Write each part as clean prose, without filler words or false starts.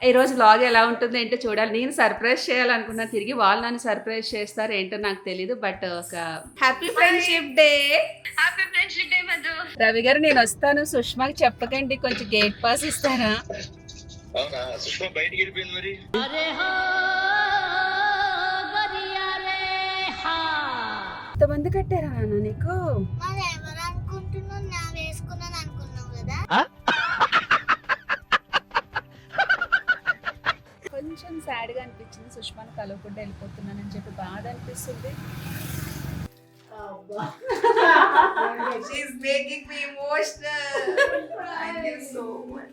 ఈరోజు వ్లాగ్ ఎలా ఉంటుందో ఏంటో చూడాలి. నేను సర్ప్రైజ్ చేయాలనుకున్నా, తిరిగి వాళ్ళు నన్ను సర్ప్రైజ్ చేస్తారు ఏంటో నాకు తెలియదు. బట్ ఒక happy friendship day. Happy friendship day Madhu. Ravi గారు నేను వస్తాను, సుష్మాకి చెప్పకండి, కొంచెం గేట్ పాస్ ఇస్తారా? అవునా, సుష్మా బయటికి వెళ్ళిపోయింది మరి. ఎంతమంది కట్టారా నాన్న నీకు? కొంచెం సాడ్ గా అనిపించింది, సుష్మాని కలవకుండా వెళ్ళిపోతున్నానని చెప్పి బాధ అనిపిస్తుంది. She's making me emotional. Thank you so much.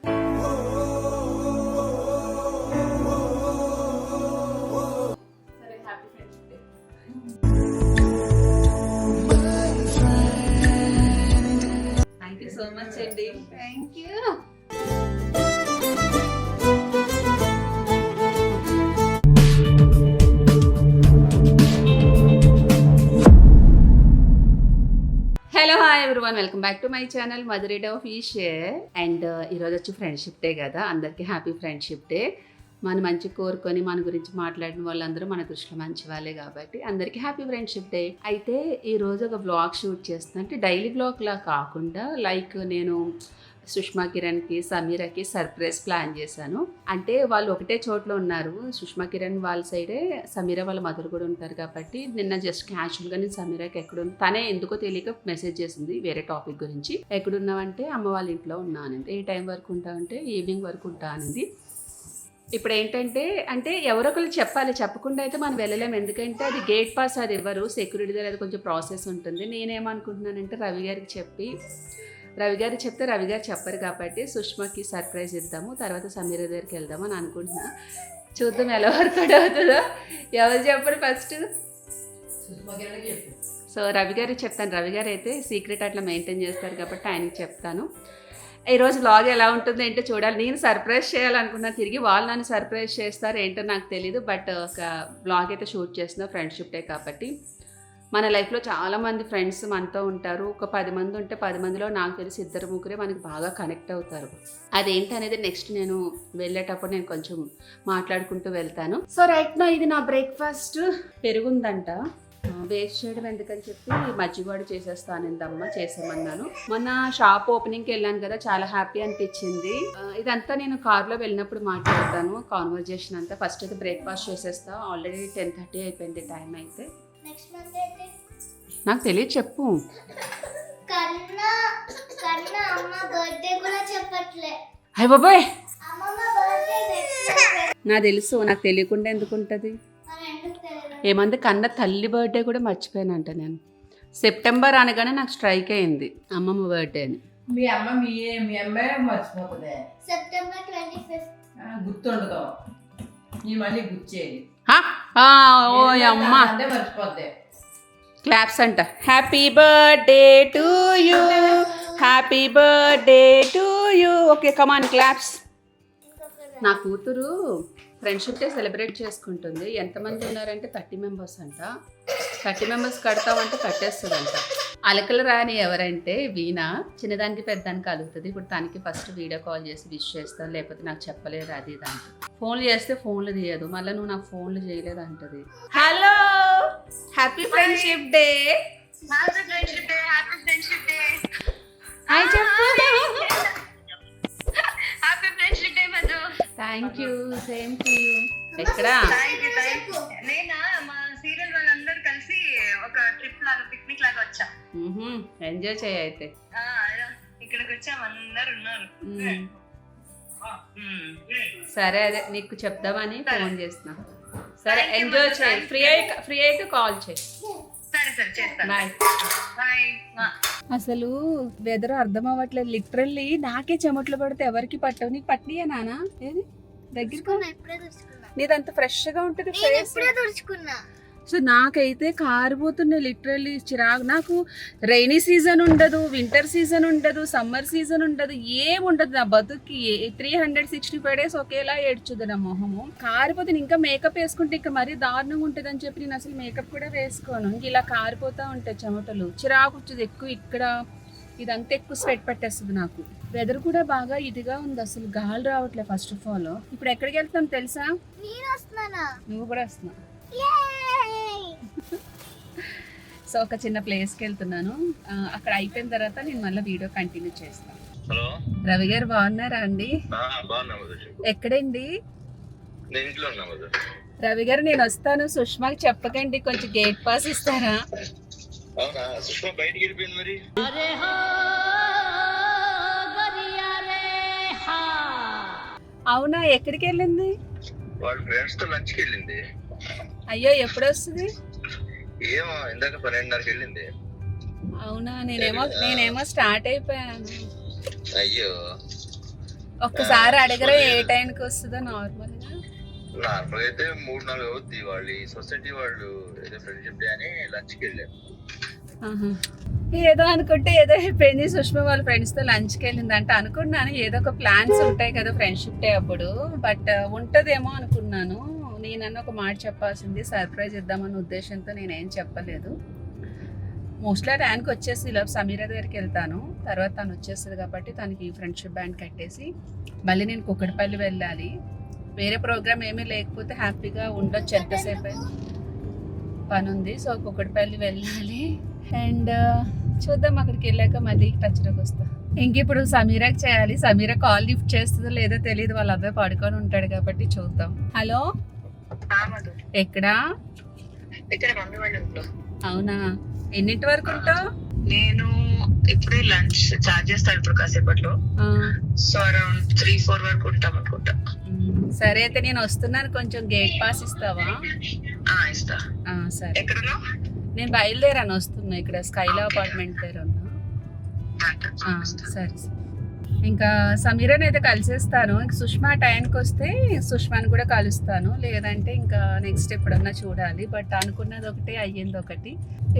Sir, happy friendship day. Thank you so much, Andy. Thank you. Hello hi everyone, welcome back to my channel మధురేట్ ఆఫీషియల్. అండ్ ఈరోజు వచ్చి ఫ్రెండ్షిప్ డే కదా, అందరికీ happy friendship day. మన మంచి కోరుకొని మన గురించి మాట్లాడిన వాళ్ళందరూ మన దృష్టిలో మంచి వాళ్ళే కాబట్టి అందరికీ హ్యాపీ ఫ్రెండ్షిప్ డే. అయితే ఈరోజు ఒక వ్లాగ్ షూట్ చేస్తున్నా, అంటే డైలీ వ్లాగ్లా కాకుండా లైక్ నేను సుష్మా కిరణ్కి సమీరాకి సర్ప్రైజ్ ప్లాన్ చేశాను. అంటే వాళ్ళు ఒకటే చోట్ల ఉన్నారు, సుష్మా కిరణ్ వాళ్ళ సైడే, సమీరా వాళ్ళ మదర్ కూడా ఉంటారు కాబట్టి నిన్న జస్ట్ క్యాజువల్గా నేను సమీరాకి ఎక్కడున్నా, తనే ఎందుకో తెలియక మెసేజ్ చేసింది వేరే టాపిక్ గురించి. ఎక్కడున్నావంటే అమ్మ వాళ్ళ ఇంట్లో ఉన్నానంటే, ఏ టైం వరకు ఉంటావంటే ఈవినింగ్ వరకు ఉంటా అనింది. ఇప్పుడు ఏంటంటే అంటే ఎవరొకరు చెప్పాలి, చెప్పకుండా అయితే మనం వెళ్ళలేము. ఎందుకంటే అది గేట్ పాస్ అది ఇవ్వరు, సెక్యూరిటీ దగ్గర అది కొంచెం ప్రాసెస్ ఉంటుంది. నేనేమనుకుంటున్నానంటే రవి గారికి చెప్తే రవి గారు చెప్పరు కాబట్టి సుష్మాకి సర్ప్రైజ్ ఇద్దాము, తర్వాత సమీరా దగ్గరికి వెళ్దాము అని అనుకుంటున్నా. చూద్దాం ఎలా వర్కౌట్ అవుతుందో. ఎవరు చెప్పరు ఫస్ట్? సో రవి గారికి చెప్తాను. రవి గారు అయితే సీక్రెట్ అట్లా మెయింటైన్ చేస్తారు కాబట్టి ఆయనకి చెప్తాను. ఈరోజు వ్లాగ్ ఎలా ఉంటుందో ఏంటో చూడాలి. నేను సర్ప్రైజ్ చేయాలనుకున్నా, తిరిగి వాళ్ళు నన్ను సర్ప్రైజ్ చేస్తారు ఏంటో నాకు తెలియదు. బట్ ఒక వ్లాగ్ అయితే షూట్ చేస్తున్నా, ఫ్రెండ్షిప్ డే కాబట్టి. మన లైఫ్లో చాలామంది ఫ్రెండ్స్ మనతో ఉంటారు. ఒక 10 మంది ఉంటే 10 మందిలో నాకు తెలిసి 2-3 మనకి బాగా కనెక్ట్ అవుతారు. అదేంటి అనేది నెక్స్ట్ నేను వెళ్ళేటప్పుడు నేను కొంచెం మాట్లాడుకుంటూ వెళ్తాను. సో రైట్ నో ఇది నా బ్రేక్ఫాస్ట్. పెరుగుందంట, వేస్ట్ చేయడం ఎందుకని చెప్పి మజ్జిగోడ చేసేస్తానందమ్మ, చేసేమన్నాను. మొన్న షాప్ ఓపెనింగ్కి వెళ్ళాను కదా, చాలా హ్యాపీ అనిపించింది. ఇదంతా నేను కార్లో వెళ్ళినప్పుడు మాట్లాడతాను, కాన్వర్జేషన్ అంతా. ఫస్ట్ అయితే బ్రేక్ఫాస్ట్ చేసేస్తా. ఆల్రెడీ 10:30 అయిపోయింది టైం. అయితే నాకు తెలియదు, చెప్పు. అయ్య బాబాయ్, నాకు తెలుసు, నాకు తెలియకుండా ఎందుకు ఉంటుంది? ఏమంది కన్నా తల్లి బర్త్డే కూడా మర్చిపోయానంట నేను. సెప్టెంబర్ అనగానే నాకు స్ట్రైక్ అయింది అమ్మమ్మ బర్త్డే అని. మీ అమ్మాయి మర్చిపోతుంది. సెప్టెంబర్ 25 గుర్తుండదు, నీ మళ్ళీ గుర్చేది. ఓ అమ్మ, మర్చిపోద్ది. క్లాప్స్ అంట. Happy birthday to you, happy birthday to you. Okay come on claps. నా కూతురు ఫ్రెండ్షిప్ డే సెలబ్రేట్ చేసుకుంటుంది. ఎంతమంది ఉన్నారంటే 30 మెంబర్స్ అంట. 30 మెంబర్స్ కడతామంటే కట్టేస్తుందంట. అలకలు రాని ఎవరంటే వీణా, చిన్నదానికి పెద్దానికి కలుగుతుంది. ఇప్పుడు తనకి ఫస్ట్ వీడియో కాల్ చేసి విష్ చేస్తాను, లేకపోతే నాకు చెప్పలేదు అది దానికి. ఫోన్లు చేస్తే ఫోన్లు తీయదు, మళ్ళీ నువ్వు నాకు ఫోన్లు చేయలేదు అంటది. Hello, happy friendship day. Happy friendship day. Happy friendship day. Hi చెప్పు. Happy friendship day Madhu. Thank you, same to you. ఎక్కడ? నేనా మా సీరియల్ వాళ్ళందరూ కలిసి ఒక ట్రిప్ లాగా, పిక్నిక్ లాగా వచ్చాం. ఎంజాయ్ చేయ అయితే. ఇక్కడికి వచ్చాం, అందరు ఉన్నారు. సరే, అదే నీకు చెప్దామని ఫోన్ చేస్తున్నా. సరే ఎంజాయ్ చేయి, ఫ్రీ అయితే కాల్ చేయి. సరే సరే చేస్తాను. బాయ్. బాయ్. అసలు వెదర్ అర్థం అవ్వట్లేదు. లిటరల్లీ నాకే చెమట్లు పడితే ఎవరికి పట్టవు. నీకు పట్టియా నానా? ఏది దగ్గర నీదంత ఫ్రెష్ గా ఉంటుంది ఫేస్. సో నాకైతే కారిపోతున్నాయి లిటరల్లీ, చిరాకు. నాకు రైనీ సీజన్ ఉండదు, వింటర్ సీజన్ ఉండదు, సమ్మర్ సీజన్ ఉండదు, ఏముండదు నా బతుక్కి. 365 days ఒకేలా ఏడ్చుది నా మొహము. కారిపోతే ఇంకా మేకప్ వేసుకుంటే ఇంకా మరీ దారుణంగా ఉంటుంది అని చెప్పి నేను అసలు మేకప్ కూడా వేసుకోను. ఇలా కారిపోతూ ఉంటాయి చెమటలు, చిరాకు వచ్చేది ఎక్కువ. ఇక్కడ ఇదంతా ఎక్కువ స్వెట్ పట్టేస్తుంది నాకు. వెదర్ కూడా బాగా ఇదిగా ఉంది, అసలు గాలి రావట్లేదు ఫస్ట్ ఆఫ్ ఆల్. ఇప్పుడు ఎక్కడికి వెళ్తాం తెలుసా? నువ్వు కూడా వస్తున్నావు. సో ఒక చిన్న ప్లేస్కి వెళ్తున్నాను. అక్కడ అయిపోయిన తర్వాత నేను మళ్ళీ వీడియో కంటిన్యూ చేస్తాను. హలో రవి గారు బాగున్నారా అండి? బాగున్నా ఎక్కడండి? నేను ఇంట్లో ఉన్నా మధు. రవి గారు నేను వస్తాను, సుష్మాకి చెప్పకండి, కొంచెం గేట్ పాస్ ఇస్తారా? అవునా, సుష్మా బయటికి వెళ్ళిపోయింది మరి. అవునా, ఎక్కడికి వెళ్ళింది? వాళ్ళ ఫ్రెండ్స్ తో లంచ్కి వెళ్ళింది. అయ్యో, ఎప్పుడు వస్తుంది? ఏమో ఇందాక 12:30కి వెళ్ళింది. అవునా, నేనేమో స్టార్ట్ అయిపోయాను. అయ్యో, ఒక్కసారి అడగరా ఏ టైంకి వస్తుందో? నార్మల్ అయితే 3-4 అవుద్ది. వాళ్ళు ఈ సొసైటీ వాళ్ళు ఏదో ఫ్రెండ్షిప్ డే అని లంచ్కి వెళ్ళారు. ఏదో అనుకుంటే ఏదో అయిపోయింది. సుష్మా వాళ్ళ ఫ్రెండ్స్ తో లంచ్కి వెళ్ళింది అంటే అనుకున్నాను ఏదో ఒక ప్లాన్స్ ఉంటాయి కదా ఫ్రెండ్షిప్ డే అప్పుడు, బట్ ఉంటదేమో అనుకున్నాను. నేనన్న ఒక మాట చెప్పాల్సింది, సర్ప్రైజ్ ఇద్దామన్న ఉద్దేశంతో నేనేం చెప్పలేదు. మోస్ట్లీ ఆ టైంకి వచ్చేసి ఈలోపు సమీరా దగ్గరికి వెళ్తాను, తర్వాత తను వచ్చేస్తుంది కాబట్టి తనకి ఫ్రెండ్షిప్ బ్యాండ్ కట్టేసి మళ్ళీ నేను కుక్కడపల్లి వెళ్ళాలి. వేరే ప్రోగ్రామ్ ఏమీ లేకపోతే హ్యాపీగా ఉండొచ్చు, ఎంతసేపు పని ఉంది. సో కుక్కడపల్లి వెళ్ళాలి అండ్ చూద్దాం, అక్కడికి వెళ్ళాక మళ్ళీ టచ్లోకి వస్తా. ఇంక ఇప్పుడు సమీరాకి చేయాలి. సమీరా కాల్ లిఫ్ట్ చేస్తుందో లేదో తెలియదు, వాళ్ళ అబ్బాయి పడుకొని ఉంటాడు కాబట్టి చూద్దాం. హలో, ఎక్కడా? అవునా, ఎన్నింటి వరకు ఉంటావు? నేను ఇప్పుడే లంచ్ చార్జ్ చేస్తాను ఇప్పుడు కాసేపట్లో. సో అరౌండ్ 3-4 వరకు ఉంటాం అనుకుంటా. సరే అయితే నేను వస్తున్నాను, కొంచెం గేట్ పాస్ ఇస్తావా? ఇస్తా. సరే, ఎక్కడున్నా? నేను బయలుదేరాను, వస్తున్నా. ఇక్కడ స్కైలా అపార్ట్మెంట్ దగ్గర ఉన్నా. సరే, ఇంకా సమీరాని అయితే కలిసేస్తాను. ఇంక సుష్మా టైంకి వస్తే సుష్మాని కూడా కలుస్తాను, లేదంటే ఇంకా నెక్స్ట్ ఎప్పుడన్నా చూడాలి. బట్ అనుకున్నది ఒకటి, అయ్యింది ఒకటి.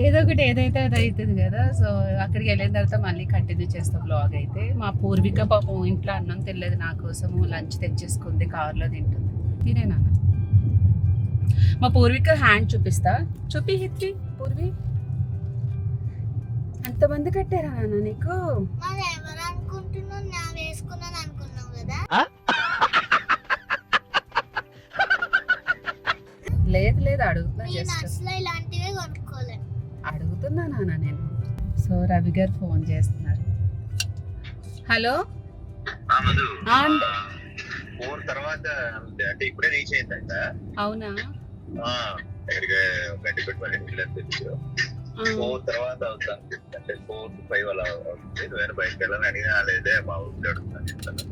ఏదో ఒకటి ఏదైతే అది అవుతుంది కదా. సో అక్కడికి వెళ్ళిన తర్వాత మళ్ళీ కంటిన్యూ చేస్తాం బ్లాగ్ అయితే. మా పూర్విక పాపం ఇంట్లో అన్నం తినలేదు, నా కోసము లంచ్ తెచ్చేసుకుంది, కార్లో తింటుంది. తినేనా మా పూర్విక హ్యాండ్ చూపిస్తా, చూపి హిత్వి. పూర్వి అంతమంది కట్టారా నాన్న నీకు? లేదు అడుగుతున్నా, అడుగుతున్నా నాన్న నేను. సో రవి గారు ఫోన్ చేస్తున్నారు. హలో, 4 తర్వాత అంటే ఇప్పుడే రీచ్ అయిందంట. అవునా, గంట పెట్టి మళ్ళీ తెలుసు. 4 తర్వాత అవుతాను, అంటే 4 to 5 అలా అవుతుంది. నువ్వేనా బయటకు వెళ్ళాలని అడిగినా లేదే, మా ఊరికి అడుగుతాను చెప్తాను.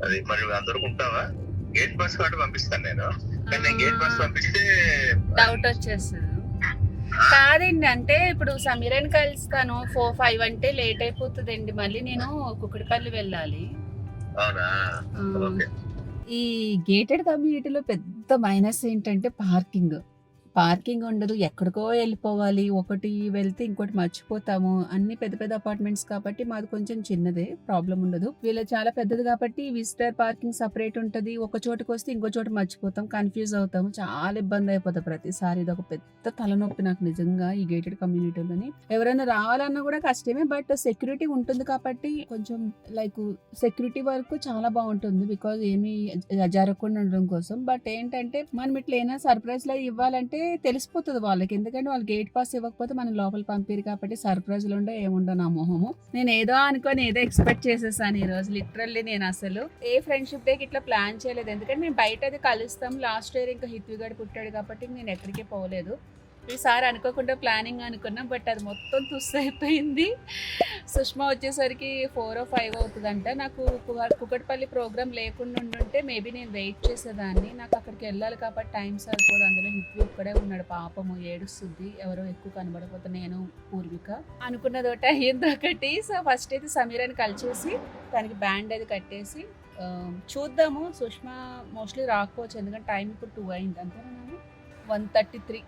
అది మరి అందరికి ఉంటావా? గేట్ పాస్ కార్డు పంపిస్తాను నేను, కానీ నేను గేట్ పాస్ పంపిస్తే డౌట్ వచ్చేస్తుంది. కాదండి, అంటే ఇప్పుడు సమీరాని కలుస్తాను 4-5 అంటే లేట్ అయిపోతుందండి, మళ్ళీ నేను కుక్కడిపల్లి వెళ్ళాలి. అవునా, ఓకే. ఈ గేటెడ్ కమ్యూనిటీలో పెద్ద మైనస్ ఏంటంటే పార్కింగ్ ఉండదు, ఎక్కడికో వెళ్ళిపోవాలి, ఒకటి వెళ్తే ఇంకోటి మర్చిపోతాము. అన్ని పెద్ద పెద్ద అపార్ట్మెంట్స్ కాబట్టి మాది కొంచెం చిన్నదే, ప్రాబ్లం ఉండదు. వీళ్ళ చాలా పెద్దది కాబట్టి విజిటర్ పార్కింగ్ సపరేట్ ఉంటుంది. ఒక చోటుకి వస్తే ఇంకో చోట మర్చిపోతాం, కన్ఫ్యూజ్ అవుతాము, చాలా ఇబ్బంది అయిపోతుంది ప్రతిసారి. ఇది ఒక పెద్ద తలనొప్పి నాకు నిజంగా ఈ గేటెడ్ కమ్యూనిటీలోని. ఎవరైనా రావాలన్నా కూడా కష్టమే, బట్ సెక్యూరిటీ ఉంటుంది కాబట్టి కొంచెం లైక్ సెక్యూరిటీ వరకు చాలా బాగుంటుంది, బికాజ్ ఏమీ జరగకుండా ఉండడం కోసం. బట్ ఏంటంటే మనం ఇట్లా ఏమైనా సర్ప్రైజ్ లా ఇవ్వాలంటే తెలిసిపోతుంది వాళ్ళకి, ఎందుకంటే వాళ్ళు గేట్ పాస్ ఇవ్వకపోతే మనం లోపల పంపిరు కాబట్టి సర్ప్రైజ్లు ఉండే ఏముండో నా మొహము. నేను ఏదో అనుకొని ఏదో ఎక్స్పెక్ట్ చేసేసాను ఈ రోజు. లిటరల్లీ నేను అసలు ఏ ఫ్రెండ్షిప్ డేకి ఇట్లా ప్లాన్ చేయలేదు, ఎందుకంటే మేము బయట అది కలుస్తాం. లాస్ట్ ఇయర్ ఇంకా హిత్విగడ్ పుట్టాడు కాబట్టి నేను ఎక్కడికి పోలేదు. ఈసారి అనుకోకుండా ప్లానింగ్ అనుకున్నాం, బట్ అది మొత్తం తుస్సు అయిపోయింది. సుష్మా వచ్చేసరికి 4 or 5 అవుతుందంట. నాకు కుక్కడపల్లి ప్రోగ్రామ్ లేకుండా ఉండుంటే మేబీ నేను వెయిట్ చేసేదాన్ని. నాకు అక్కడికి వెళ్ళాలి కాబట్టి టైం సరిపోదు. అందులో హిత్వి ఇక్కడే ఉన్నాడు, పాపము ఏడుస్తుంది, ఎవరో ఎక్కువ కనబడకపోతే. నేను పూర్విక అనుకున్నది ఒకటి, అయ్యింది ఒకటి. సో ఫస్ట్ అయితే సమీరాని కలిసేసి దానికి బ్యాండ్ అది కట్టేసి చూద్దాము. సుష్మా మోస్ట్లీ రాకపోవచ్చు, ఎందుకంటే టైం ఇప్పుడు 2 అయింది అంతేనా, 1:33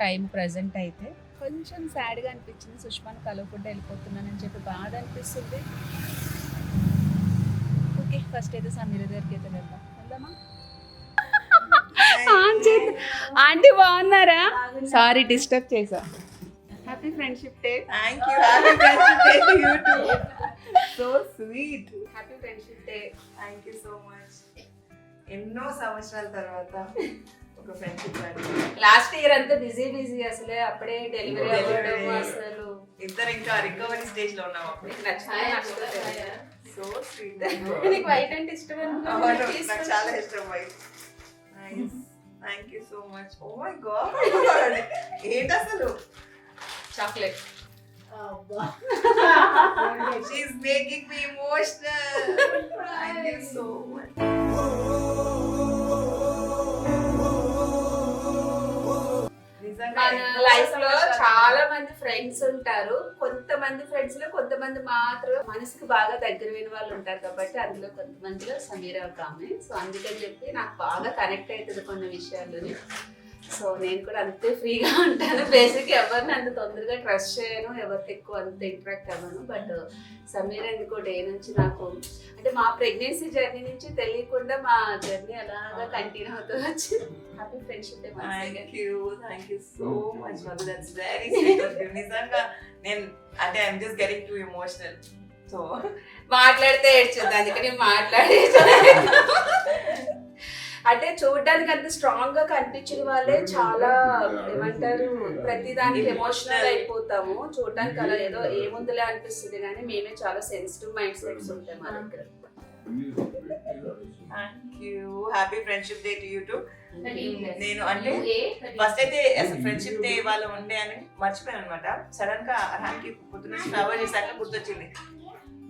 టైం ప్రజెంట్. అయితే కొంచెం సాడ్గా అనిపించింది, సుష్మాను కలవకుండా వెళ్ళిపోతున్నానని చెప్పి బాధ అనిపిస్తుంది. ఓకే, ఫస్ట్ అయితే సమీర దగ్గరికి అయితే వెళ్దామా? ఆంటీ బాగున్నారా? సారీ డిస్టర్బ్ చేసా. Happy friendship day. Thank you. Happy friendship day to you two. So sweet. Happy friendship day. Thank you so much. ఎన్నో సంవత్సరాల తర్వాత ఒక ఫ్రెండ్షిప్ లాస్ట్ ఇయర్ అంతా బిజీ అసలే అప్పుడే డెలివరీ అవ్వడం అసలు ఇద్దరు ఇంకా రికవరీ స్టేజ్ లో ఉన్నాం అప్పుడు. నీకు నచ్చిందా? So sweet. నీకు వైట్ అంటే ఇష్టం అవును, నాకు చాలా ఇష్టం white. Nice. Thank you so much. Oh my God, ఏంటి అసలు chocolate. She's making me emotional. Thank you so much. మన లైఫ్ లో చాలా మంది ఫ్రెండ్స్ ఉంటారు. కొంతమంది ఫ్రెండ్స్ లో కొంతమంది మాత్రం మనసుకు బాగా దగ్గరైన వాళ్ళు ఉంటారు కాబట్టి అందులో కొంతమందిలో సమీరా ఒక ఆమె. సో అందుకని చెప్పి నాకు బాగా కనెక్ట్ అవుతుంది కొన్ని విషయాల్లోని. సో నేను కూడా అంతే ఫ్రీగా ఉంటాను. బేసిక్ ఎవరిని అంత తొందరగా ట్రస్ట్ చేయను, ఎవరికి ఎక్కువ అంత ఇంట్రాక్ట్ అవ్వను. బట్ సమీరా ఎందుకో డే నుంచి నాకు అంటే మా ప్రెగ్నెన్సీ జర్నీ నుంచి తెలియకుండా మా జర్నీ అలాగా కంటిన్యూ అవుతూ వచ్చింది. Happy friendship day. Thank you so much Madhu. That's very sweet of you. నిజంగా నేను అంటే I'm just getting to emotional. So మాట్లాడితే ఏడ్చింది, అందుకని మాట్లాడే అంటే చూడడానికి అంత స్ట్రాంగ్ గా కనిపించిన వాళ్ళే చాలా ఏమంటారు ప్రతిదానికి ఎమోషనల్ అయిపోతాము. చూడడానికి అలా ఏదో ఏముందిలే అనిపిస్తుంది కానీ మేమే చాలా సెన్సిటివ్ మైండ్ సెట్స్ ఉంటాయి మా దగ్గర. Thank you. Happy friendship day to you two. నేను అంటే ఫస్ట్ అయితే అసలు ఫ్రెండ్షిప్ డే ఇవాళ ఉండే అని మర్చిపోయాను అనమాట. సడన్ గా అర్హాన్కి పొద్దున్న ట్రావెల్ చేశాక గుర్తొచ్చింది.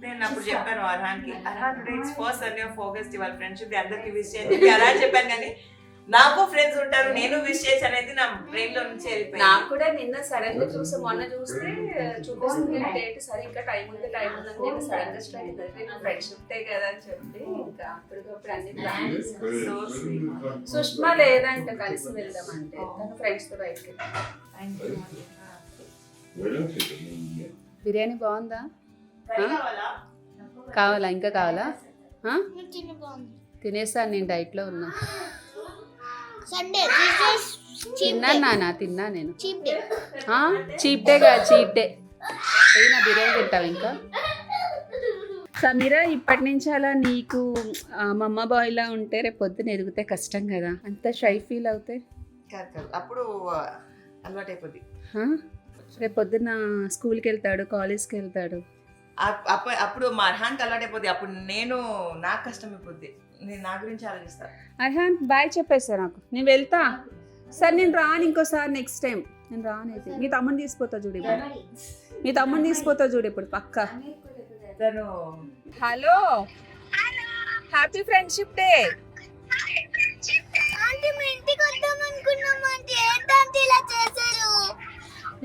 నేను అప్పుడు చెప్పాను అర్హాన్కి, Arhan today it's first Sunday of August, ఇవాళ ఫ్రెండ్షిప్ డే అందరికి విష్ చేయని చెప్పి అలా చెప్పాను. కానీ నాకు ఫ్రెండ్స్ ఉంటారు, నేను విష్ చేసి అనేది నా బ్రెయిన్ లో నుంచి వెళ్ళిపోయింది. నాకు కూడా నిన్న సడన్ గా మొన్న చూస్తే చూపిస్తుంది డేట్. సరే ఇంకా టైం ఉంది అని నేను సడన్ గా స్టార్ట్ అయితే ఫ్రెండ్షిప్ డే కదా అని చెప్పి ఇంకా అప్పటికప్పుడు అన్ని ప్లాన్స్. సో సుష్మా లేదంటే కలిసి వెళ్దామంటే తను ఫ్రెండ్స్ తో బయటకి. Thank you. బిర్యానీ బాగుందా? కావాలా? ఇంకా కావాలా? తినేసాను, నేను డైట్లో ఉన్నా. తిన్నా నేను. చీప్ డే గా చీప్ డే. నా బిర్యానీ తింటావు ఇంకా? సమీరా, ఇప్పటి నుంచి అలా నీకు మమ్మ బాయ్ లా ఉంటే రేపు పొద్దున ఎదిగితే కష్టం కదా, అంత షై ఫీల్ అవుతే. అప్పుడు అలవాటు అయిపోద్ది. రేపు పొద్దున్న స్కూల్కి వెళ్తాడు, కాలేజ్కి వెళ్తాడు. అప్పుడు మా అర్హాన్కి అలవాటు అయిపోద్ది. అప్పుడు నేను నాకు కష్టం అయిపోద్ది. నేను నా గురించి ఆలోచిస్తాను. అర్హాన్ బాయ్ చెప్పేసా నాకు, నేను వెళ్తా. సరే నేను రాను ఇంకోసారి, నెక్స్ట్ టైం నేను రానైతే. మీ తమ్ముని తీసిపోతా చూడు ఇప్పుడు, పక్క. తను హలో, హ్యాపీ ఫ్రెండ్షిప్ డే.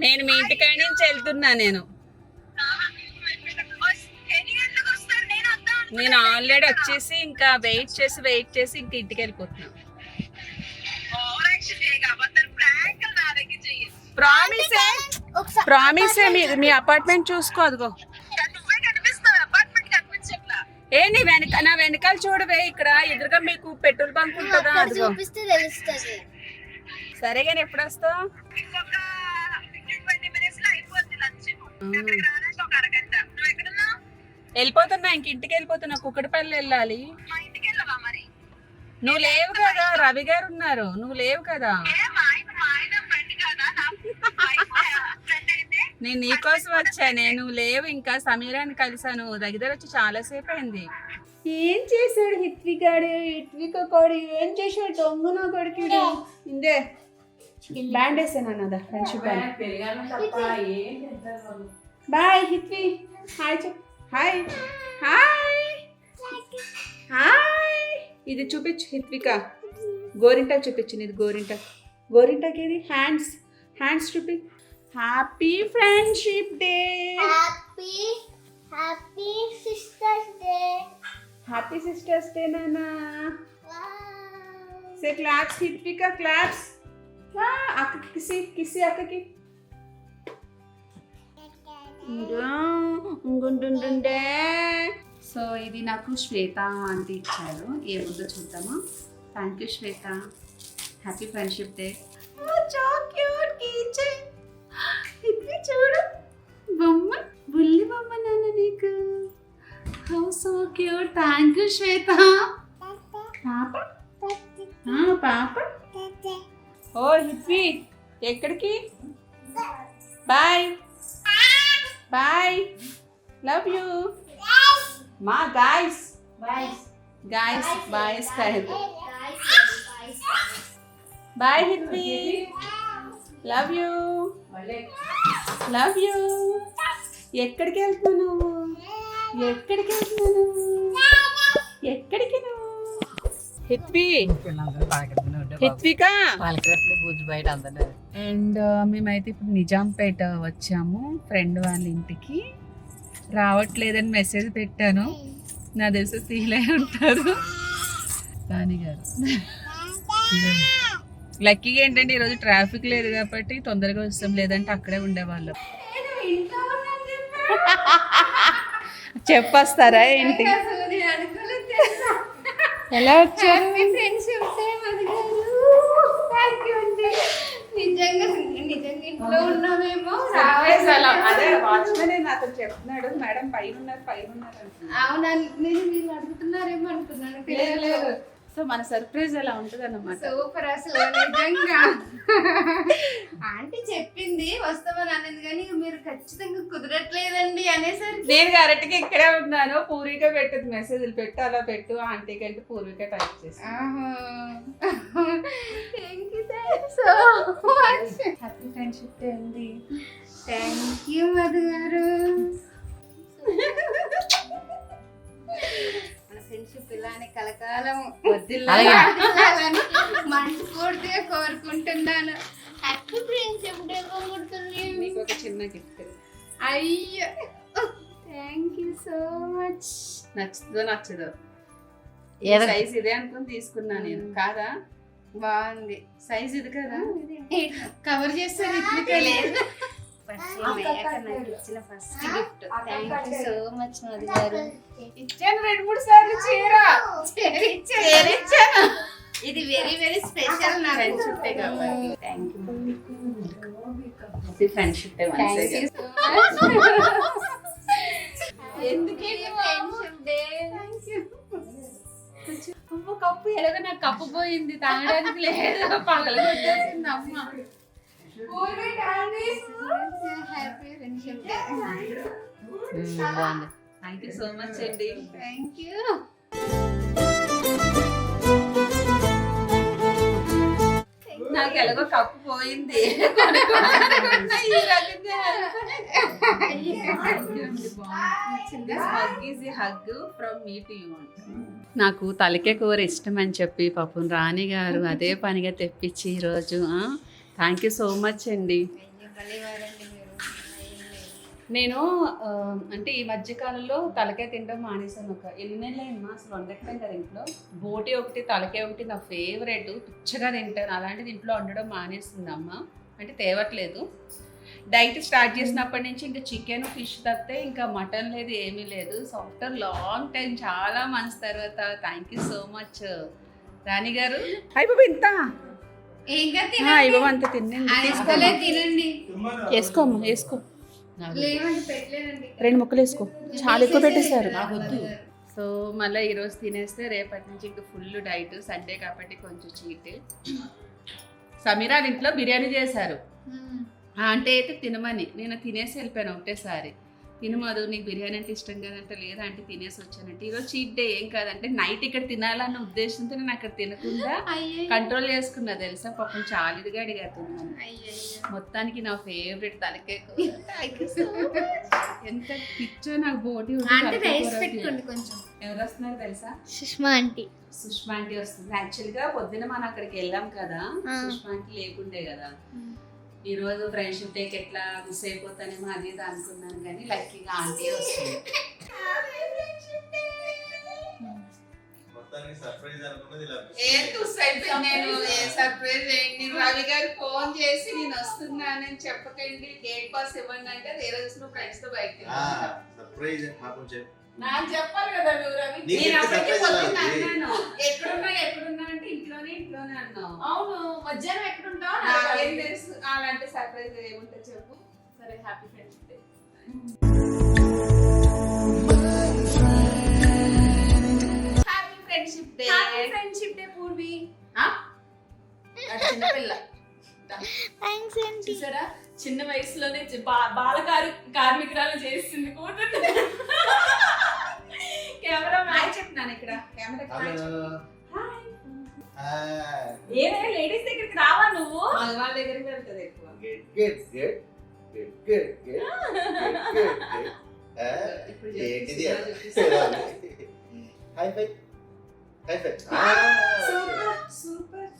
నేను మీ ఇంటికాడి నుంచి వెళ్తున్నా. నేను ఆల్రెడీ వచ్చేసి ఇంకా వెయిట్ చేసి ఇంకా ఇంటికి వెళ్ళిపోతున్నా. ప్రామిసే మీ అపార్ట్మెంట్ చూసుకో. అదిగో నా వెనకాల చూడవే, ఇక్కడ ఎదురుగా మీకు పెట్రోల్ బంక్ ఉంటుందా? అదిగో. సరే కానీ ఎప్పుడు వస్తావు? వెళ్ళిపోతున్నా, ఇంక ఇంటికి వెళ్ళిపోతున్నా. కుక్కటిపల్లి వెళ్ళాలి. నువ్వు లేవు కదా, రవి గారు ఉన్నారు. నువ్వు లేవు కదా. నేను నీకోసం వచ్చానే, నువ్వు లేవు. ఇంకా సమీరాన్ని కలిసాను, దగ్గర వచ్చి చాలాసేపు అయింది. ఏం చేశాడు హిత్విక కోడి? ఏం చేశాడు దొంగ నా కొడుకు? ఇందే బ్యాండ్ వేసాను అన్నదా ఫ్రెండ్షిప్. బాయ్ హిత్వి. హాయ్ చెప్పు. Hi hi hi. ఇది చూపించు హిత్విక, గోరింటా చూపించు. ఇది గోరింటాకి ఇది హ్యాండ్స్ చూపి. Happy friendship day. Happy sisters day నానా. సే క్లాప్స్ హిత్విక, క్లాప్స్. అక్కకి కిసి అక్కకి. సో ఇది నాకు శ్వేత ఆంటీ ఇచ్చారు. ఏముందో చూద్దామా. Thank you Shweta, happy friendship day. So cute keychain. ఇది చూడు. బొమ్మ బుల్లి బొమ్మ నాన్న నీకు. How so cute. Thank you Shweta. పాప పాప. ఓ హిత్వి ఎక్కడికి? Bye bye. లవ్ యూ మా గాయ్స్. గాయ్స్ బాయ్స్ కాదు. Bye Hitvi. Love you love you. ఎక్కడికి వెళ్తున్నావు నువ్వు? ఎక్కడికి వెళ్తున్నావు నువ్వు? ఎక్కడికి నువ్వు? హిత్వి హిత్విక. బయట అందరూ అండ్ మేమైతే ఇప్పుడు నిజాంపేట వచ్చాము ఫ్రెండ్ వాళ్ళ ఇంటికి. రావట్లేదని మెసేజ్ పెట్టాను. నా తెలిసి ఫీల్ అయి ఉంటారు రాణి గారు. లక్కీగా ఏంటంటే ఈరోజు ట్రాఫిక్ లేదు కాబట్టి తొందరగా వస్తాం, లేదంటే అక్కడే ఉండేవాళ్ళం. చెప్పొస్తారా ఏంటి? ఎలా వచ్చారు? ఇంట్లో ఉన్నామేమో. అదే వాచ్మెన్ అతను చెప్తున్నాడు, మేడం పైన ఉన్నారు. అవునా, నేను వీళ్ళు అడుగుతున్నారేమో అనుకున్నాను. పిల్లలు సో మన సర్ప్రైజ్ అలా ఉంటుంది అన్నమాట. సూపర్ అసలు నిజంగా. ఆంటీ చెప్పింది వస్తామని అనేది కానీ మీరు ఖచ్చితంగా కుదరట్లేదండి అనేసరికి నేను కరెక్ట్గా ఇక్కడే ఉన్నాను. పూర్విక పెట్టదు మెసేజ్లు పెట్టు, అలా పెట్టు ఆంటీకి అంటే పూర్విక టైప్ చేసి. హ్యాపీ ఫ్రెండ్షిప్ డే అండి. థ్యాంక్ యూ మధు గారు. మన ఫ్రెండ్షిప్ ఇలానే కలకాలం వదిలాలని మనస్ఫూర్తిగా కోరుకుంటున్నాను. హ్యాపీ ఫ్రెండ్షిప్ డే కొడుతుంది. మీకు ఒక చిన్న గిఫ్ట్. అయ్యో థ్యాంక్ యూ సో మచ్. నచ్చదో సైజ్ ఇదే అనుకుని తీసుకున్నా నేను. కాదా? బాగుంది సైజ్ ఇది కదా. కవర్ చేస్తారు లేదు. నాకు ఇచ్చిన first gift. Thank you so much Madhu గారు. ఇచ్చాను 2-3 సార్లు చీర. ఇచ్చాను. ఇది వెరీ వెరీ స్పెషల్ నా ఫ్రెండ్షిప్ డే కాబట్టి. Thank you. ఫ్రెండ్షిప్ డే ఎందుకే friendship day. Thank you. Cup ఎలాగో నాకు కప్పు పోయింది, తాగడానికి లేదు, పగల కొట్టేసింది అమ్మ. Happy friendship day. బాగుంది. థ్యాంక్ యూ సో మచ్ అండి. Thank you. నాకు ఎలాగో కప్పు పోయింది. నాకు తలకే కూర ఇష్టం అని చెప్పి పాపం రాణి గారు అదే పనిగా తెప్పించి ఈరోజు. థ్యాంక్ యూ సో మచ్ అండి. నేను అంటే ఈ మధ్యకాలంలో తలకాయ తినడం మానేసాను. ఒక 8 నెలలు అయింది అసలు వండకపోయాను కదా ఇంట్లో. బోటి ఒకటి తలకాయ ఒకటి నా ఫేవరెట్, పిచ్చగా తింటాను. అలాంటిది ఇంట్లో వండడం మానేస్తుంది అమ్మ, అంటే తేవట్లేదు. డైట్ స్టార్ట్ చేసినప్పటి నుంచి ఇంకా చికెన్ ఫిష్ తప్పితే ఇంకా మటన్ లేదు, ఏమీ లేదు. సో ఆఫ్టర్ లాంగ్ టైం, చాలా మంత్స్ తర్వాత థ్యాంక్ యూ సో మచ్ రాణి గారు. అయిపోయి ఇంత ఇవ్వమంత తినండి. వేసుకోమ్మా, వేసుకో. లేవండి పెట్టలేదండి. 2 ముక్కలు వేసుకో, చాలా ఎక్కువ పెట్టేశారు. సో మళ్ళీ ఈరోజు తినేస్తే రేపటి నుంచి ఇంకా ఫుల్ డైట్. సండే కాబట్టి కొంచెం చీట్. సమీరా ఇంట్లో బిర్యానీ చేశారు. అంటే అయితే తినమని నేను తినేసి వెళ్ళిపోయాను ఒకటేసారి. తినమదు, నీకు బిర్యానీ అంటే ఇష్టం కదంటే లేదా అంటే తినేసి వచ్చానంటే ఈరోజు చీట్ డే ఏం కాదంటే నైట్ ఇక్కడ తినాలన్న ఉద్దేశంతో నేను అక్కడ తినకుండా కంట్రోల్ చేసుకున్నా తెలుసా. పాపం చాలా ఇదిగా అడిగాను. మొత్తానికి నా ఫేవరెట్ తలకే ఎంత పిచ్చో నాకు బోటి. ఎవరు వస్తున్నారు తెలుసా? సుష్మా ఆంటీ. సుష్మా ఆంటీ వస్తుంది. యాక్చువల్గా పొద్దున మనం అక్కడికి వెళ్ళాం కదా, సుష్మా ఆంటీ లేకుండే కదా. ఈరోజు ఫ్రెండ్షిప్ డేకి ఎట్లా మిస్ అయిపోతానేమో అది ఇది అనుకున్నాను, కానీ లక్కీగా ఆంటీ వస్తుంది. రవి గారు ఫోన్ చేసి నేను వస్తున్నానని చెప్పకండి, గేట్ పాస్ ఇవ్వండి అంటే ఏ రోజు నువ్వు ఫ్రెండ్స్ తో బయటకు నాకు చెప్పాలి కదా నువ్వు రవి. నేను అప్పటికే పొద్దున్న అన్నాను ఎక్కడున్నా అంటే ఇంట్లోనే అన్నావు. అవును, మధ్యాహ్నం ఎక్కడుంటావు ఏం తెలుసు. అలాంటి సర్ప్రైజ్ ఏముంటుంది చెప్పు. సరే happy friendship day. Happy friendship day. Friendship day Purvi. చిన్నపిల్ల థ్యాంక్స్ ఆంటీ. చూసారా చిన్న వయసులోనే బాల కార్మికురాలు చేస్తుంది కూతురు. కెమెరా హాయ్ చెప్తున్నాను ఇక్కడ కెమెరా ఏమే లేడీస్ దగ్గరికి రావా నువ్వు? మగవాళ్ళ దగ్గరికి వెళ్తుంది ఎక్కువ. ఇప్పుడు ఏంటిది చూపిస్తున్నా.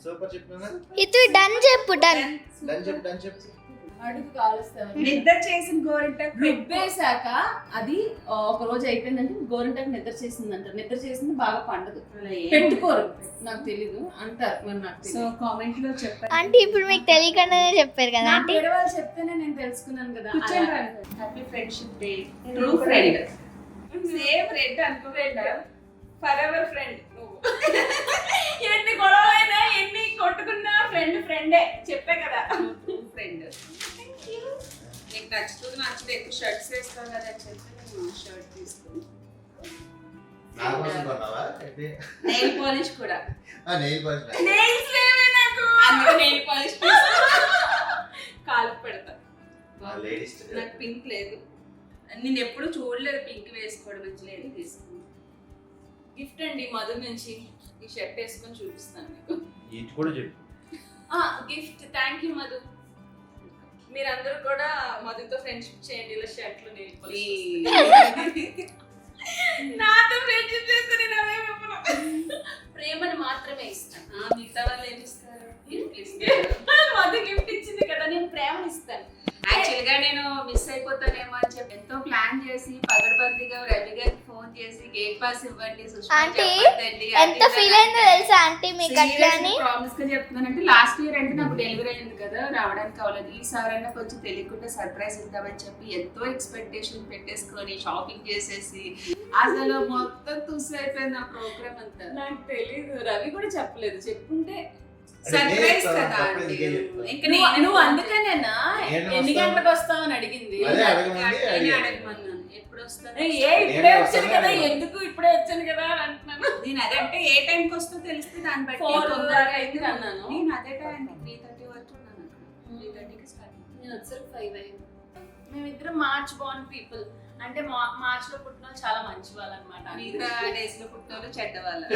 సూపర్ చెప్పినా ఇది డన్ చెప్పు డన్. డన్ చెప్పు అడుగు కాలుస్తావు. నిద్ర చేసిన గోరింటాకు రుబ్బేశాక అది ఒక రోజు అయిపోయిందంటే గోరింటాకు నిద్ర చేసిందంట. నిద్ర చేసింది బాగా పండదు, పెట్టుకోరు. నాకు తెలీదు అంటారు మరి. నాకు సో కామెంట్ లో చెప్పండి. ఆంటీ ఇప్పుడు మీకు తెలియకుండానే చెప్పారు కదా నాకు ఆంటీ. వేరే వాళ్ళు చెప్తేనే నేను తెలుసుకున్నాను కదా. Happy friendship day. True friend. Same friend అనుకోవేంట. ఫర్ ఎవర్ ఫ్రెండ్ నువ్వు. ఎన్ని గొడవలైనా ఎన్ని కొట్టుకున్నా ఫ్రెండే చెప్పే కదా. True friend. నీకు నచ్చుతుంది నచ్చదు ఎక్కువ షర్ట్స్ వేస్తావు కదా అని చెప్పి నేను షర్ట్ తీసుకుని. నా కోసం కొన్నావా నెయిల్ పాలిష్ కూడా. నెయిల్ పాలిష్ నెయిల్స్ లేవే నాకు. అందుకే నెయిల్ పాలిష్ కాలు పెడతా. లేడీస్ నాకు పింక్ లేదు. నేను ఎప్పుడు చూడలేదు పింక్ వేసుకోవడం నుంచి. లేదు తీసుకున్నాను. గిఫ్ట్ అండి మధు నుంచి. ఈ షర్ట్ వేసుకొని చూపిస్తాను మీకు. ఇది కూడా చెప్పు. గిఫ్ట్. Thank you Madhu. మీరందరూ కూడా మధుతో ఫ్రెండ్షిప్ చేయండి. ఇలా షర్ట్లు నాతో ఫ్రెండ్షిప్ చేస్తే నేను అవే చెప్పను. ప్రేమను మాత్రమే ఇస్తాను. మిగతా వాళ్ళు ఏమి ఇస్తారు? మధు గిఫ్ట్ ఇచ్చింది కదా, నేను ప్రేమను ఇస్తాను. యాక్చువల్ గా నేను మిస్ అయిపోతానేమో అని చెప్పి ఎంతో ప్లాన్ చేసి పగడబందిగా రవి గారికి ఫోన్ చేసి గేట్ పాస్ ఇవ్వండి ఆంటీ ఎంత ఫీల్ అయిందో తెలుసా ఆంటీ మీకు అట్లా అని. ప్రామిస్ గా చెప్తున్నానంటే లాస్ట్ ఇయర్ అంటే నాకు డెలివరీ అయింది కదా, రావడానికి అవ్వలేదు. ఈసారి అయినా కొంచెం తెలియకుండా సర్ప్రైజ్ ఇద్దామని చెప్పి ఎంతో ఎక్స్పెక్టేషన్ పెట్టేసుకొని షాపింగ్ చేసేసి అసలు మొత్తం తుస్సు అయిపోయింది ఆ ప్రోగ్రామ్ అంతా. నాకు తెలీదు, రవి కూడా చెప్పలేదు. చెప్పుంటే సర్ప్రైజ్ కదా. ఇంకా నువ్వు అందుకనేనా ఎన్ని గంటలకు వస్తావు అని అడిగింది. అడగమన్నాను ఎప్పుడు వస్తాను. ఇప్పుడే వచ్చాను కదా, ఎందుకు ఇప్పుడే వచ్చాను కదా అని అంటున్నాను. నేను అదంటే ఏ టైంకి వస్తుందో తెలిస్తే దాన్ని బట్టి 4 తొందరగా అయింది అన్నాను. నేను అదే టైంకి 3:30 వరకు ఉన్నాను అక్కడ. 3:30కి స్టార్ట్. నేను వచ్చేసరికి 5 అయింది. మేమిద్దరం మార్చ్ బాండ్ పీపుల్. అంటే మార్చ్ లో పుట్టిన వాళ్ళు చాలా మంచి వాళ్ళు అనమాట. మిగతా డేస్ లో పుట్టిన వాళ్ళు చెడ్డ వాళ్ళు.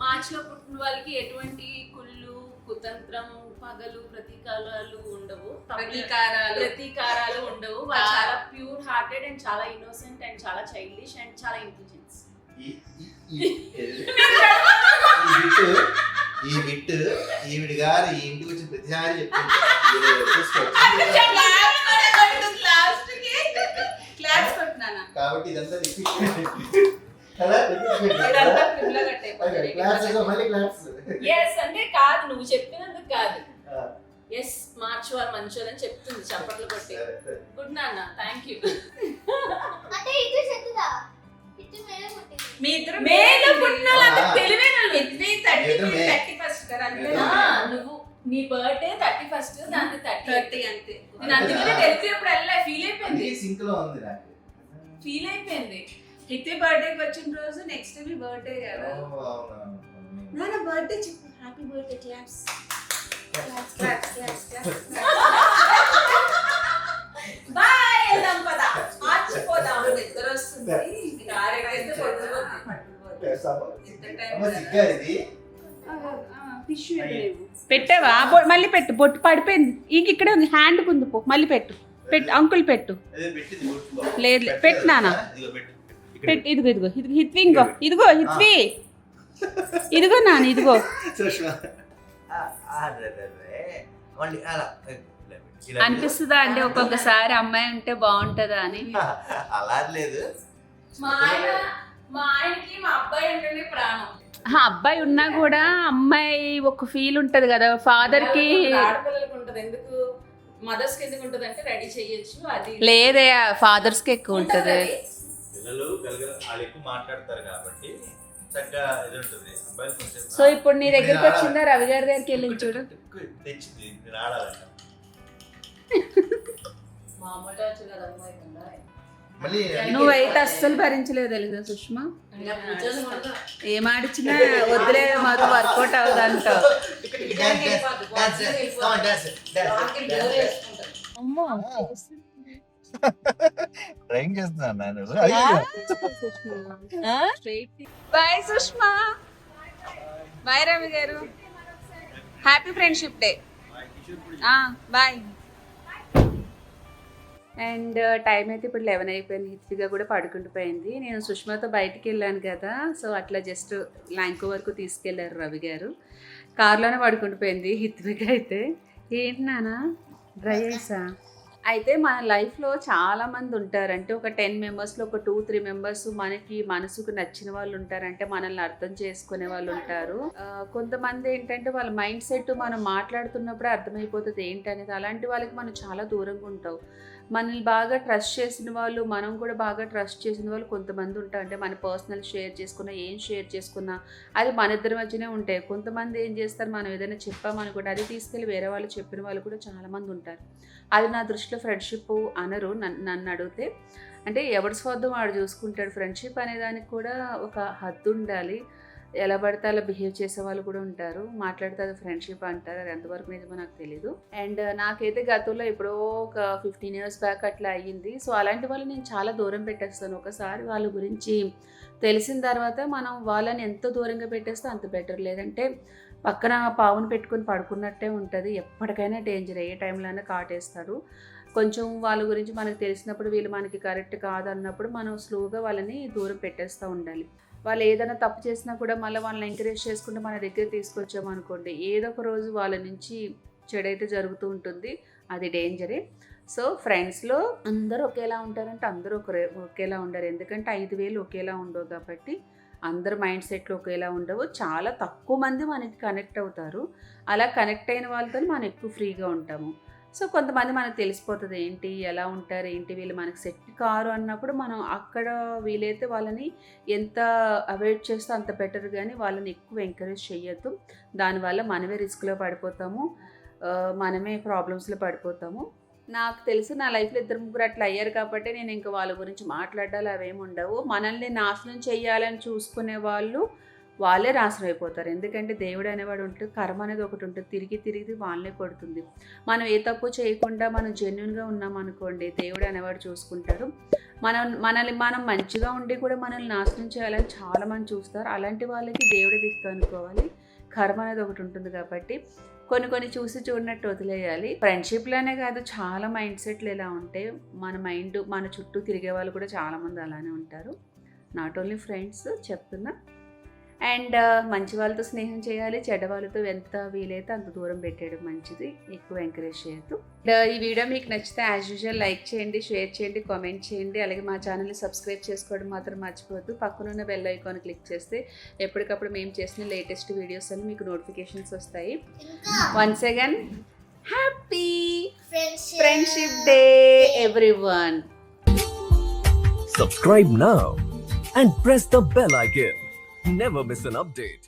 మార్చ్ లో పుట్టిన వాళ్ళకి ఎటువంటి కుళ్ళు కుతంత్రం పగలు ప్రతీకారాలు ఉండవు. ప్రతీకారాలు ఉండవు. వాళ్ళు చాలా ప్యూర్ హార్టెడ్ అండ్ చాలా ఇన్నోసెంట్ అండ్ చాలా చైల్డిష్ అండ్ చాలా ఇంటెలిజెన్స్. ఈ బిట్ ఈవిడ గారు ఈ ఇంటికి వచ్చి ప్రతిసారి చెప్తుంది. క్లాస్ కొట్టినానా కాబట్టి ఇదంతా ఎస్ అంటే కాదు, నువ్వు చెప్పినందుకు కాదు. ఎస్ మార్చ్ వారు మంచోదని చెప్తుంది చప్పట్లు కొట్టి. గుడ్ నాన్న, థ్యాంక్ యూ. అంటే ఇది చెట్టుదా ఇది మేలే పుట్టింది. మీ ఇద్దరు మేలో పుట్టిన వాళ్ళు తెలివైన వాళ్ళు. 31st కదా అంతేనా? నువ్వు నీ బర్త్డే 31st, దాన్ని 30 అంతే. నేను అందుకనే డెలివరీ అప్పుడు వెళ్ళా. ఫీల్ అయిపోయింది. సింక్ లో ఉంది నాకు. ఫీల్ అయిపోయింది. హితి బర్త్డేకి వచ్చిన రోజు నెక్స్ట్ మీ బర్త్డే కదా. నాన్న బర్త్డే చెప్పు. Happy birthday claps. బాయ్ వెళ్దాం పద. మార్చిపోదాం. నిద్ర వస్తుంది. ఆరేగైతే పొద్దుపోతుంది. టిష్యూ పెట్టావా? మళ్ళీ పెట్టు. బొట్టు పడిపోయింది. ఇంక ఇక్కడే ఉంది. హ్యాండ్ కుందు పో. మళ్ళీ పెట్టు. అంకుల్ పెట్టు. లేదు పెట్టు నాన్న. పెట్టు. ఇదిగో ఇదిగో హిత్వి. ఇదిగో హిత్వి. ఇదిగో నాన్న. ఇదిగో అనిపిస్తుందా అండి ఒక్కొక్కసారి అమ్మాయి ఉంటే బాగుంటుందా అని? అలా లేదు. మా ఆయనకి మా అబ్బాయి అంటేనే ప్రాణం. అబ్బాయి ఉన్నా కూడా అమ్మాయి ఒక ఫీల్ ఉంటది కదా ఫాదర్ కి. ఆడపిల్లలకు ఉంటది. ఎందుకు మదర్స్ కి ఎందుకు ఉంటది అంటే రెడీ చేయొచ్చు. అది లేదే ఫాదర్స్ కి ఎక్కువ ఉంటది. పిల్లలు వాళ్ళు ఎక్కువ మాట్లాడతారు కాబట్టి చక్కగా ఇది ఉంటుంది. అబ్బాయిలు కొంచెం సో ఇప్పుడు నీ దగ్గరికి వచ్చిందా రవి గారి దగ్గరికి వెళ్ళి చూడు. తెచ్చింది నేను ఆడాలంట. మా అమ్మ టార్చర్ కదా అమ్మాయి కదా. మళ్ళీ నువ్వైతే అస్సలు భరించలేదు తెలుసా సుష్మా, ఏం ఆడిచినా వద్దులే మాకు వర్కౌట్ అవ్వదంటావు. డ్రైవింగ్ చేస్తున్నాను నేను. Bye Sushma, bye Ravi garu, happy friendship day. Bye. And time అయితే ఇప్పుడు 11 అయిపోయింది. హిత్విగా కూడా పడుకుంటుపోయింది. నేను సుష్మాతో బయటికి వెళ్ళాను కదా, సో అట్లా జస్ట్ ల్యాంకో వరకు తీసుకెళ్లారు రవి గారు. కార్లోనే పడుకుంటుపోయింది హిత్విగా అయితే. ఏంటి నాన్న డ్రై ఐసా? అయితే మన లైఫ్లో చాలామంది ఉంటారు. అంటే ఒక 10 మెంబర్స్లో ఒక 2-3 మెంబర్స్ మనకి మనసుకు నచ్చిన వాళ్ళు ఉంటారంటే మనల్ని అర్థం చేసుకునే వాళ్ళు ఉంటారు. కొంతమంది ఏంటంటే వాళ్ళ మైండ్ సెట్ మనం మాట్లాడుతున్నప్పుడే అర్థమైపోతుంది ఏంటనేది. అలాంటి వాళ్ళకి మనం చాలా దూరంగా ఉంటాం. మనల్ని బాగా ట్రస్ట్ చేసిన వాళ్ళు, మనం కూడా బాగా ట్రస్ట్ చేసిన వాళ్ళు కొంతమంది ఉంటారు. అంటే మన పర్సనల్ షేర్ చేసుకున్నా, ఏం షేర్ చేసుకున్నా అది మన ఇద్దరి మధ్యనే ఉంటాయి. కొంతమంది ఏం చేస్తారు, మనం ఏదైనా చెప్పామని కూడా అది తీసుకెళ్ళి వేరే వాళ్ళు చెప్పిన వాళ్ళు కూడా చాలామంది ఉంటారు. అది నా దృష్టిలో ఫ్రెండ్షిప్ అనరు నన్ను అడిగితే. అంటే ఎవరి స్వార్థం వాడు చూసుకుంటాడు. ఫ్రెండ్షిప్ అనేదానికి కూడా ఒక హద్దు ఉండాలి. ఎలా పడితే అలా బిహేవ్ చేసే వాళ్ళు కూడా ఉంటారు. మాట్లాడితే అది ఫ్రెండ్షిప్ అంటారు. అది ఎంతవరకు నిజమో నాకు తెలీదు. అండ్ నాకైతే గతంలో ఎప్పుడో ఒక 15 years బ్యాక్ అట్లా అయ్యింది. సో అలాంటి వాళ్ళు నేను చాలా దూరం పెట్టేస్తాను. ఒకసారి వాళ్ళ గురించి తెలిసిన తర్వాత మనం వాళ్ళని ఎంత దూరంగా పెట్టేస్తే అంత బెటర్. లేదంటే పక్కన పావును పెట్టుకొని పడుకున్నట్టే ఉంటుంది. ఎప్పటికైనా డేంజర్, ఏ టైంలోనే కాటేస్తారు. కొంచెం వాళ్ళ గురించి మనకు తెలిసినప్పుడు వీళ్ళు మనకి కరెక్ట్ కాదన్నప్పుడు మనం స్లోగా వాళ్ళని దూరం పెట్టేస్తూ ఉండాలి. వాళ్ళు ఏదైనా తప్పు చేసినా కూడా మళ్ళీ వాళ్ళని ఎంకరేజ్ చేసుకుంటూ మన దగ్గర తీసుకొచ్చామనుకోండి, ఏదో ఒక రోజు వాళ్ళ నుంచి చెడైతే జరుగుతూ ఉంటుంది. అది డేంజరే. సో ఫ్రెండ్స్లో అందరూ ఒకేలా ఉంటారంటే అందరూ ఒకేలా ఉండరు. ఎందుకంటే 5,000 ఒకేలా ఉండవు కాబట్టి అందరు మైండ్ సెట్లు ఒకేలా ఉండవు. చాలా తక్కువ మంది మనకి కనెక్ట్ అవుతారు. అలా కనెక్ట్ అయిన వాళ్ళతో మనం ఎక్కువ ఫ్రీగా ఉంటాము. సో కొంతమంది మనకు తెలిసిపోతుంది ఏంటి ఎలా ఉంటారు ఏంటి, వీళ్ళు మనకు సెట్ కారు అన్నప్పుడు మనం అక్కడ వీలైతే వాళ్ళని ఎంత అవాయిడ్ చేస్తే అంత బెటర్. కానీ వాళ్ళని ఎక్కువ ఎంకరేజ్ చేయొద్దు. దానివల్ల మనమే రిస్క్లో పడిపోతాము, మనమే ప్రాబ్లమ్స్లో పడిపోతాము. నాకు తెలుసు నా లైఫ్లో 2-3 అట్లా అయ్యారు కాబట్టి నేను ఇంకా వాళ్ళ గురించి మాట్లాడాలి అవేమి ఉండవు. మనల్ని నాశనం చేయాలని చూసుకునే వాళ్ళే నాశనం అయిపోతారు. ఎందుకంటే దేవుడు అనేవాడు ఉంటుంది, కర్మ అనేది ఒకటి ఉంటుంది, తిరిగి వాళ్ళనే కొడుతుంది. మనం ఏ తప్పు చేయకుండా మనం జెన్యున్గా ఉన్నామనుకోండి, దేవుడు అనేవాడు చూసుకుంటారు. మనల్ని మనం మంచిగా ఉండి కూడా మనల్ని నాశనం చేయాలని చాలామంది చూస్తారు. అలాంటి వాళ్ళకి దేవుడే దిక్కు అనుకోవాలి. కర్మ అనేది ఒకటి ఉంటుంది కాబట్టి కొన్ని చూసి చూడనట్టు వదిలేయాలి. ఫ్రెండ్షిప్లోనే కాదు, చాలా మైండ్ సెట్లు ఇలా ఉంటాయి. మన చుట్టూ తిరిగే వాళ్ళు కూడా చాలామంది అలానే ఉంటారు. నాట్ ఓన్లీ ఫ్రెండ్స్ చెప్తున్నా. అండ్ మంచి వాళ్ళతో స్నేహం చేయాలి, చెడ్డ వాళ్ళతో ఎంత వీలైతే అంత దూరం పెట్టేయడం మంచిది. ఎక్కువ ఎంకరేజ్ చేయొద్దు. ఈ వీడియో మీకు నచ్చితే యాజ్ యూజువల్ లైక్ చేయండి, షేర్ చేయండి, కామెంట్ చేయండి. అలాగే మా ఛానల్ని సబ్స్క్రైబ్ చేసుకోవడం మాత్రం మర్చిపోవద్దు. పక్కనున్న బెల్ ఐకాన్ క్లిక్ చేస్తే ఎప్పటికప్పుడు మేము చేసిన లేటెస్ట్ వీడియోస్ అన్ని మీకు నోటిఫికేషన్స్ వస్తాయి. Once again happy friendship day everyone. Subscribe now and press the bell icon. Never miss an update.